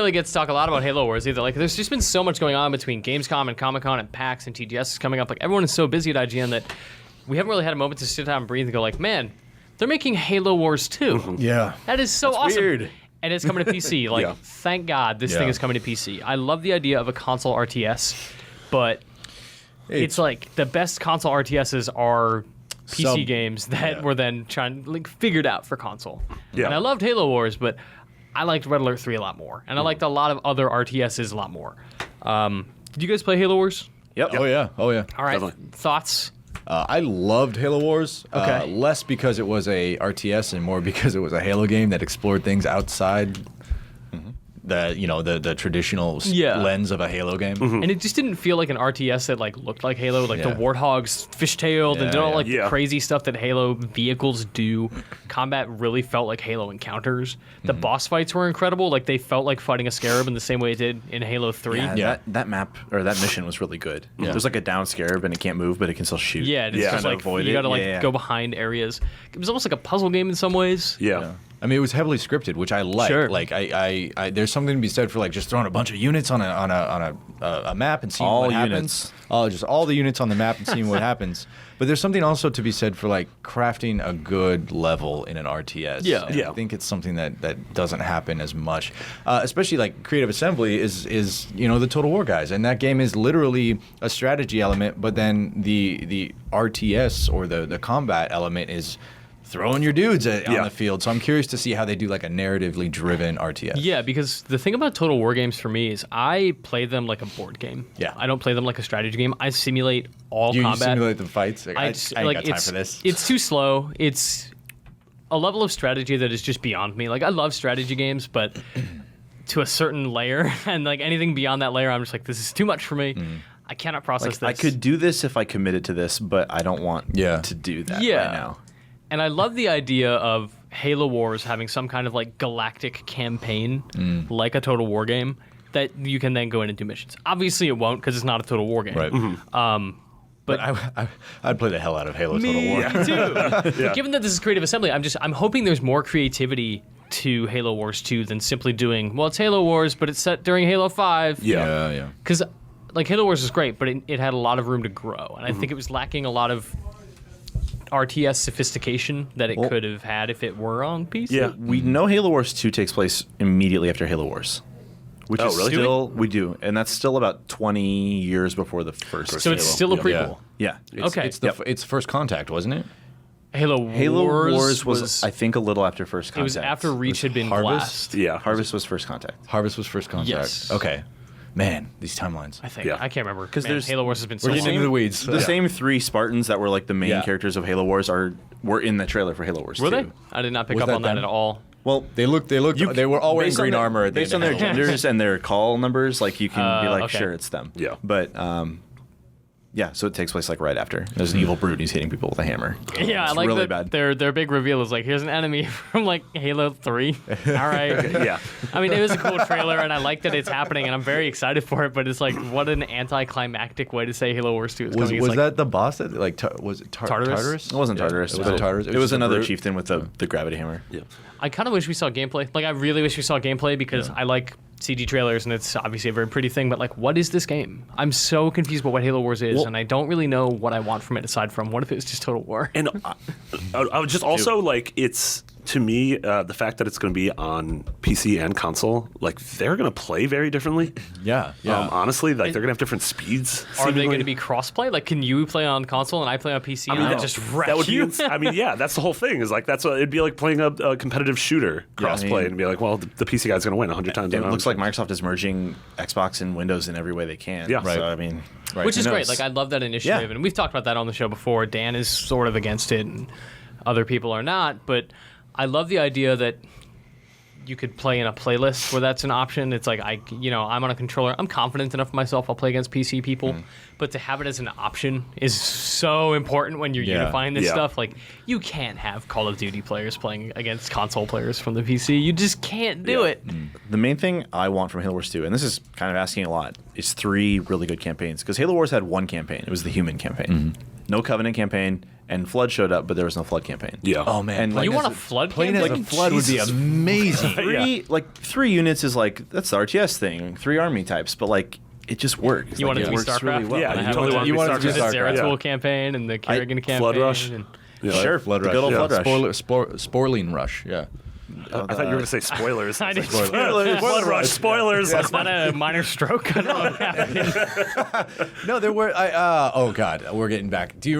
really get to talk a lot about Halo Wars either. Like, there's just been so much going on between Gamescom and Comic-Con and PAX and TGS is coming up. Like, everyone is so busy at IGN that we haven't really had a moment to sit down and breathe and go like, man, they're making Halo Wars 2. Yeah. That is so awesome. Weird. And it's coming to PC. Like, thank God this thing is coming to PC. I love the idea of a console RTS, but it's like the best console RTSs are PC games that were then figured out for console. Yeah. And I loved Halo Wars, but I liked Red Alert 3 a lot more. And I liked a lot of other RTSs a lot more. Did you guys play Halo Wars? Yep. Oh, yeah. Oh, yeah. All right. Definitely. Thoughts? I loved Halo Wars. Okay. Less because it was a RTS and more because it was a Halo game that explored things outside the traditional lens of a Halo game. And it just didn't feel like an RTS that like looked like Halo, like the Warthogs fishtailed and did all the crazy stuff that Halo vehicles do. Combat really felt like Halo encounters. The boss fights were incredible. Like they felt like fighting a scarab in the same way it did in Halo 3. Yeah, that map or that mission was really good. Yeah. There's like a down scarab and it can't move, but it can still shoot. Yeah, it's just like you gotta go behind areas. It was almost like a puzzle game in some ways. Yeah. I mean, it was heavily scripted, which I like. Sure. Like, I there's something to be said for like just throwing a bunch of units on a map and seeing what happens. Just all the units on the map and seeing what happens. But there's something also to be said for like crafting a good level in an RTS. Yeah. And I think it's something that doesn't happen as much, especially like Creative Assembly is the Total War guys, and that game is literally a strategy element, but then the RTS or the combat element is throwing your dudes on the field. So I'm curious to see how they do like a narratively driven RTS. Yeah, because the thing about Total War games for me is I play them like a board game. Yeah. I don't play them like a strategy game. I simulate all combat. You simulate the fights? Like, I ain't got time it's, for this. It's too slow. It's a level of strategy that is just beyond me. Like, I love strategy games, but to a certain layer, and like anything beyond that layer, I'm just like, this is too much for me. I cannot process this. I could do this if I committed to this, but I don't want to do that right now. And I love the idea of Halo Wars having some kind of like galactic campaign, like a Total War game, that you can then go in and do missions. Obviously, it won't because it's not a Total War game. Right. But I'd play the hell out of Halo Total War. Me too. But given that this is Creative Assembly, I'm hoping there's more creativity to Halo Wars 2 than simply doing, well, it's Halo Wars, but it's set during Halo 5. Yeah. Because like Halo Wars is great, but it had a lot of room to grow, and I think it was lacking a lot of RTS sophistication that it could have had if it were on PC. Yeah. We know Halo Wars 2 takes place immediately after Halo Wars. Which is really? still, we do. And that's still about 20 years before the first So it's Halo. still a prequel. Yeah. It's First Contact, wasn't it? Halo Wars was, I think, a little after First Contact. It was after Reach had been Harvest? glassed. Yeah. Harvest was First Contact. Harvest was First Contact. Yes. Okay. Man, these timelines. I think. Yeah. I can't remember. Because there's Halo Wars has been so We're long. getting into the weeds. The same three Spartans that were like the main characters of Halo Wars were in the trailer for Halo Wars 2. Were they? I did not pick Was up that on that them? at all. Well, They were all wearing green armor at the based end on of their Halo. genders and their call numbers, like you can be like, okay. sure, it's them. Yeah. But yeah, so it takes place like right after. There's an evil brute and he's hitting people with a hammer. Yeah, I It's like really that. bad. Their big reveal is like, here's an enemy from like Halo 3. All right. Yeah. I mean, it was a cool trailer, and I like that it's happening, and I'm very excited for it. But it's like, what an anticlimactic way to say Halo Wars 2 is coming. It's Was like, that the boss that was it Tartarus? It wasn't Tartarus. It wasn't Tartarus. It was just a another brute. chieftain with the gravity hammer. Yeah. I kind of wish we saw gameplay. Like, I really wish we saw gameplay because I like CG trailers, and it's obviously a very pretty thing. But like, what is this game? I'm so confused about what Halo Wars is, and I don't really know what I want from it aside from what if it was just Total War? And I would just also like it's to me the fact that it's going to be on PC and console, like they're going to play very differently. Yeah. Honestly, like they're going to have different speeds. Are they seemingly. going to be crossplay? Like, can you play on console and I play on PC? and I just wreck that would you? be. I mean, yeah, that's the whole thing. Is like that's what it'd be like playing a competitive shooter crossplay, and be like, well, the PC guy's going to win 100 times. It looks like Microsoft is merging Xbox and Windows in every way they can. Yeah. So, Right. I mean, Which is who great. knows? Like, I love that initiative, Yeah. and we've talked about that on the show before. Dan is sort of against it, and other people are not. But I love the idea that you could play in a playlist where that's an option. It's like I'm on a controller. I'm confident enough in myself. I'll play against PC people, but to have it as an option is so important when you're unifying this stuff. Like, you can't have Call of Duty players playing against console players from the PC. You just can't do it. The main thing I want from Halo Wars 2, and this is kind of asking a lot, is 3 really good campaigns. Because Halo Wars had one campaign. It was the human campaign. No Covenant campaign, and Flood showed up, but there was no Flood campaign. Yeah. Oh man, And, You like, want a flood playing as a campaign? flood would be Jesus. amazing. Three units is like that's the RTS thing. 3 army types, but like it just works. You like, want it to be works StarCraft? really well. Yeah, And you have totally the- want it You to want it to be be the StarCraft. Zeratul Yeah. campaign and the Kerrigan campaign. Flood Rush. and- Yeah. Sure, Flood the Rush. good old yeah. Flood Rush. Spoiling Rush. Yeah. I thought you were going to say spoilers. I did. Spoilers. Blood Rush. Spoilers. Is that a minor stroke? I don't know what happened. No, there were. Oh God, we're getting back. Do you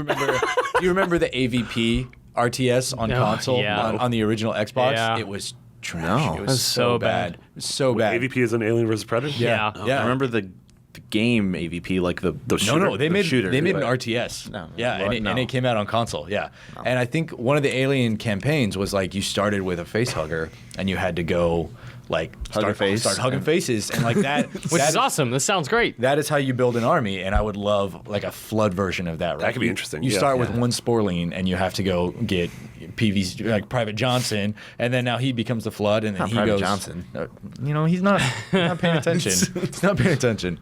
remember the AVP RTS on No, console yeah. on the original Xbox? Yeah. It was trash. No. It was That's so so bad. bad. It was so bad. AVP is an Alien vs Predator. Yeah. Yeah. I remember the game AVP, like the shooter. No, they the made shooter. they made an Like, RTS. No, yeah, what? and it came out on console. Yeah, and I think one of the Alien campaigns was like you started with a face hugger and you had to go like Hug a face. start hugging faces, and like that, Which is awesome. This sounds great. That is how you build an army, and I would love like a flood version of that. Right? That could be You- interesting, You yeah. start with one Sporling, and you have to go get PV's like Private Johnson, and then now he becomes the flood, and then Not he Private goes. Johnson. He's not paying attention. He's not paying attention.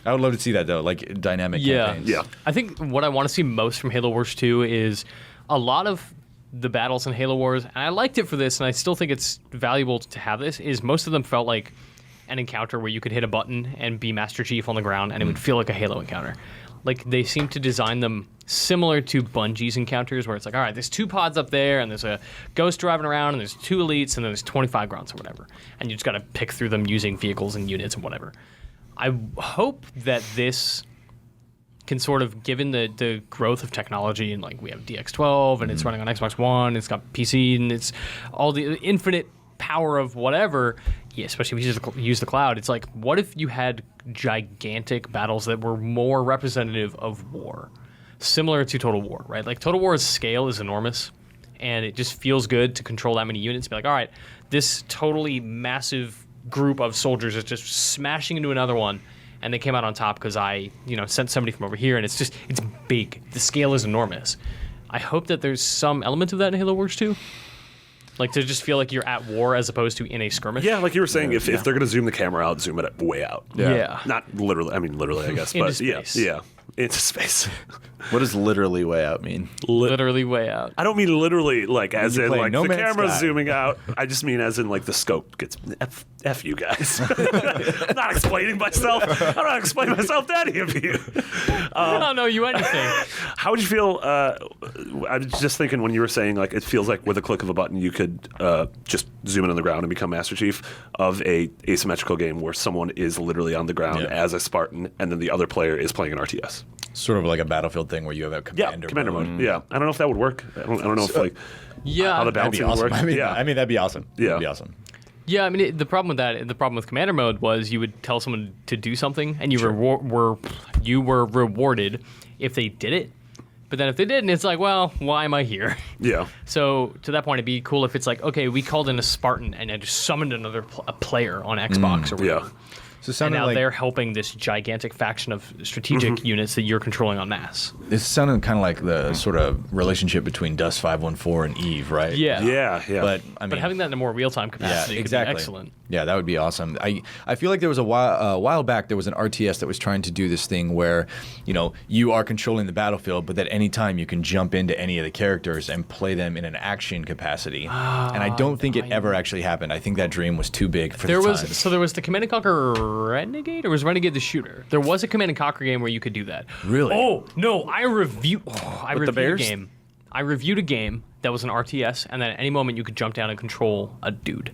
I would love to see that though, like dynamic Yeah. campaigns. Yeah. I think what I want to see most from Halo Wars 2 is a lot of the battles in Halo Wars, and I liked it for this, and I still think it's valuable to have this, is most of them felt like an encounter where you could hit a button and be Master Chief on the ground, and it would feel like a Halo encounter. Like, they seem to design them similar to Bungie's encounters, where it's like, all right, there's 2 pods up there, and there's a ghost driving around, and there's 2 elites, and there's 25 grunts or whatever. And you just got to pick through them using vehicles and units and whatever. I hope that this can sort of, given the growth of technology, and like we have DX12 and it's running on Xbox One, it's got PC, and it's all the infinite power of whatever, yeah, especially if you use the cloud, it's like, what if you had gigantic battles that were more representative of war, similar to Total War, right? Like Total War's scale is enormous, and it just feels good to control that many units, be like, all right, this totally massive group of soldiers is just smashing into another one, and they came out on top because I, sent somebody from over here, and it's big. The scale is enormous. I hope that there's some element of that in Halo Wars 2. Like, to just feel like you're at war as opposed to in a skirmish. Yeah, like you were saying, if they're going to zoom the camera out, zoom it way out. Yeah. Not literally. I mean, literally, I guess. Into but space. yeah, into space. What does literally way out mean? Literally way out. I don't mean literally, like as you in play like No the Man's camera's Sky. zooming out. I just mean as in like the scope gets f you guys. I'm not explaining myself. I'm not explaining myself to any of you. I don't know you anything. How would you feel? I was just thinking when you were saying like it feels like with a click of a button you could just zoom in on the ground and become Master Chief of a asymmetrical game where someone is literally on the ground Yeah. as a Spartan and then the other player is playing an RTS. Sort of like a Battlefield thing where you have a commander mode. Yeah, I don't know if that would work. I don't know if like Yeah. how the That'd be balancing would awesome. work. I mean, that'd be awesome. Yeah. That'd be awesome. Yeah, I mean, the problem with commander mode was you would tell someone to do something, and you were rewarded if they did it. But then if they didn't, it's like, well, why am I here? Yeah. So to that point, it'd be cool if it's like, okay, we called in a Spartan and I just summoned another player on Xbox or whatever. Yeah. So it And sounded now like they're helping this gigantic faction of strategic units that you're controlling en masse. this sounded kind of like the sort of relationship between Dust 514 and Eve, right? Yeah. Yeah. But I mean, But having that in a more real-time capacity exactly. could be excellent. Yeah, that would be awesome. I feel like there was a while back there was an RTS that was trying to do this thing where, you are controlling the battlefield, but at any time you can jump into any of the characters and play them in an action capacity. And I don't think it ever actually happened. I think that dream was too big for There the was time. there was the Command and Conquer Renegade, or was Renegade the shooter? There was a Command and Conquer game where you could do that. Really? Oh no, I reviewed a bears? game. I reviewed a game that was an RTS, and then at any moment you could jump down and control a dude.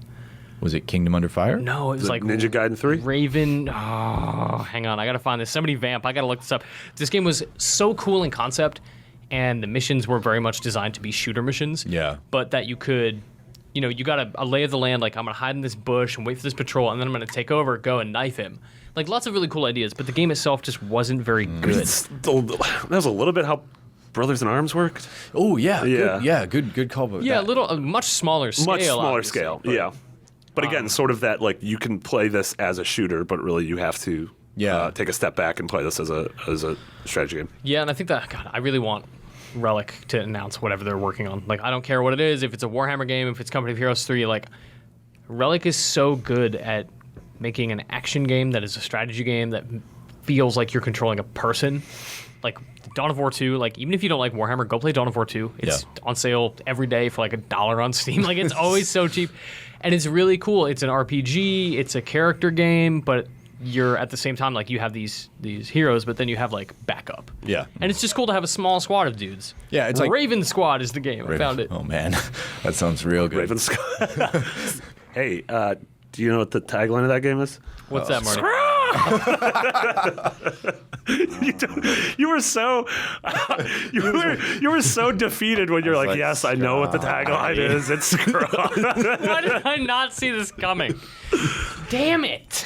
Was it Kingdom Under Fire? No, it was like Ninja Gaiden 3? Raven. Oh, hang on, I gotta find this. Somebody vamp. I gotta look this up. This game was so cool in concept, and the missions were very much designed to be shooter missions. Yeah. But that you could, you got a lay of the land. Like, I'm gonna hide in this bush and wait for this patrol, and then I'm gonna take over, go and knife him. Like, lots of really cool ideas, but the game itself just wasn't very good. That was a little bit how Brothers in Arms worked. Oh yeah. Yeah. Good call. About Yeah, that. a much smaller scale. Much smaller obviously, scale. but- Yeah. But again, sort of that like you can play this as a shooter, but really you have to take a step back and play this as a strategy game. Yeah, and I think that, God, I really want Relic to announce whatever they're working on. Like, I don't care what it is, if it's a Warhammer game, if it's Company of Heroes 3, like, Relic is so good at making an action game that is a strategy game that feels like you're controlling a person. Like Dawn of War 2, like even if you don't like Warhammer, go play Dawn of War 2. It's on sale every day for like $1 on Steam. Like it's always so cheap. And it's really cool. It's an RPG, it's a character game, but you're at the same time like you have these heroes, but then you have like backup. Yeah. And it's just cool to have a small squad of dudes. Yeah, it's like Raven Squad is the game. I found it. Oh man, that sounds real good. Raven Squad. Hey, do you know what the tagline of that game is? What's that, Marty? You were so you were so defeated when you're like, yes, I know what the tagline is. It's scraw. Why did I not see this coming? Damn it.